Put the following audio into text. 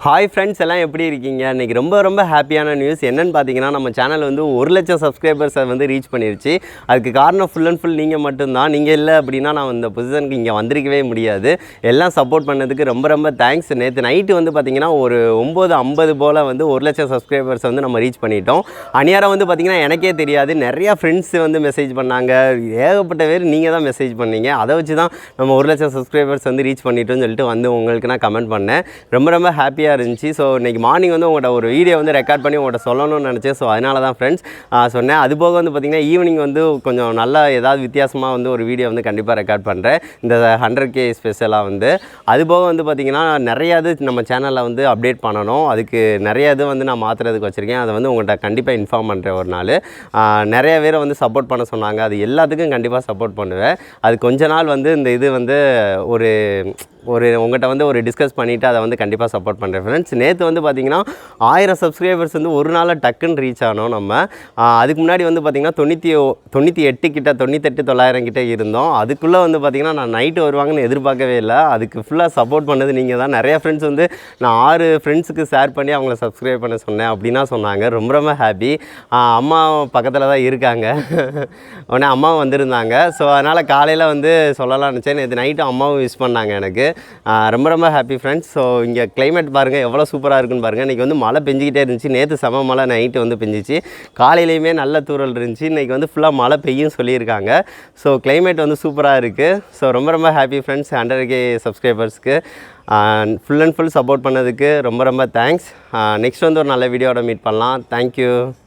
Hi friends எல்லாம் எப்படி இருக்கீங்க? இன்றைக்கி ரொம்ப ஹாப்பியான நியூஸ் என்னென்னு பார்த்தீங்கன்னா, நம்ம சேனல் வந்து 1,00,000 சப்ஸ்கிரைபர்ஸை வந்து ரீச் பண்ணிருச்சு. அதுக்கு காரணம் ஃபுல் அண்ட் ஃபுல் நீங்கள் மட்டும்தான். நீங்கள் இல்லை அப்படின்னா நான் இந்த பொசிஷனுக்கு இங்கே வந்திருக்கவே முடியாது. எல்லாம் சப்போர்ட் பண்ணதுக்கு ரொம்ப தேங்க்ஸ். நேற்று நைட்டு வந்து பார்த்திங்கன்னா ஒரு 9:50 போல் வந்து 1,00,000 சப்ஸ்கிரைபர்ஸ் வந்து நம்ம ரீச் பண்ணிட்டோம். அந்நேரம் வந்து பார்த்திங்கன்னா எனக்கே தெரியாது, நிறையா ஃப்ரெண்ட்ஸ் வந்து மெசேஜ் பண்ணாங்க. ஏகப்பட்ட பேர் நீங்கள் தான் மெசேஜ் பண்ணீங்க. அதை வச்சு தான் நம்ம 1,00,000 சப்ஸ்கிரைபர்ஸ் வந்து ரீச் பண்ணிட்டோம்னு சொல்லிட்டு வந்து உங்களுக்கு நான் கமெண்ட் பண்ணேன். ரொம்ப ஹாப்பியாக இருந்துச்சு. ஸோ இன்றைக்கி மார்னிங் வந்து உங்கள்கிட்ட ஒரு வீடியோ வந்து ரெக்கார்ட் பண்ணி உங்கள்கிட்ட சொல்லணும்னு நினச்சேன். ஸோ அதனால தான் ஃப்ரெண்ட்ஸ் சொன்னேன். அதுபோக வந்து பார்த்திங்கன்னா ஈவினிங் வந்து கொஞ்சம் நல்லா ஏதாவது வித்தியாசமாக வந்து ஒரு வீடியோ வந்து கண்டிப்பாக ரெக்கார்ட் பண்ணுறேன், இந்த 100K ஸ்பெஷலாக வந்து. அதுபோக வந்து பார்த்திங்கன்னா நிறையா இது நம்ம சேனலில் வந்து அப்டேட் பண்ணணும். அதுக்கு நிறைய இது வந்து நான் மாற்றுறதுக்கு வச்சுருக்கேன். அதை வந்து உங்கள்கிட்ட கண்டிப்பாக இன்ஃபார்ம் பண்ணுறேன் ஒரு நாள். நிறைய பேரை வந்து சப்போர்ட் பண்ண சொன்னாங்க. அது எல்லாத்துக்கும் கண்டிப்பாக சப்போர்ட் பண்ணுவேன். அது கொஞ்ச நாள் வந்து இந்த இது வந்து ஒரு உங்கள்கிட்ட வந்து ஒரு டிஸ்கஸ் பண்ணிவிட்டு அதை வந்து கண்டிப்பாக சப்போர்ட் பண்ணுறேன் ஃப்ரெண்ட்ஸ். நேற்று வந்து பார்த்திங்கன்னா 1000 சப்ஸ்கிரைபர்ஸ் வந்து ஒரு நாளில் டக்குன்னு ரீச் ஆனோம் நம்ம. அதுக்கு முன்னாடி வந்து பார்த்திங்கன்னா 98 கிட்ட 98,900 கிட்ட இருந்தோம். அதுக்குள்ளே வந்து பார்த்திங்கன்னா நான் நைட்டு வருவாங்கன்னு எதிர்பார்க்கவே இல்லை. அதுக்கு ஃபுல்லாக சப்போர்ட் பண்ணது நீங்கள் தான். நிறையா ஃப்ரெண்ட்ஸ் வந்து நான் 6 ஃப்ரெண்ட்ஸுக்கு ஷேர் பண்ணி அவங்கள சப்ஸ்கிரைப் பண்ண சொன்னேன் அப்படின்னா சொன்னாங்க. ரொம்ப ஹாப்பி. அம்மா பக்கத்தில் தான் இருக்காங்க. உடனே அம்மாவும் வந்திருந்தாங்க. ஸோ அதனால் காலையில் வந்து சொல்லலாம்னு நினச்சேன். நேற்று நைட்டு அம்மாவும் விஷ் பண்ணாங்க எனக்கு. ரொம்ப ஹாப்பி ஃப்ரெண்ட்ஸ். ஸோ இங்கே கிளைமேட் பாருங்கள் எவ்வளோ சூப்பராக இருக்குன்னு பாருங்கள். இன்றைக்கி வந்து மழை பெஞ்சிக்கிட்டே இருந்துச்சு. நேற்று செம மழை நைட்டு வந்து பெஞ்சிச்சு. காலையிலையுமே நல்ல தூறல் இருந்துச்சு. இன்றைக்கி வந்து ஃபுல்லாக மழை பெய்யும் சொல்லியிருக்காங்க. ஸோ கிளைமேட் வந்து சூப்பராக இருக்குது. ஸோ ரொம்ப ஹாப்பி ஃப்ரெண்ட்ஸ். 100K சப்ஸ்கிரைபர்ஸ்க்கு ஃபுல் அண்ட் ஃபுல் சப்போர்ட் பண்ணதுக்கு ரொம்ப தேங்க்ஸ். நெக்ஸ்ட் வந்து ஒரு நல்ல வீடியோவோட மீட் பண்ணலாம். தேங்க்யூ.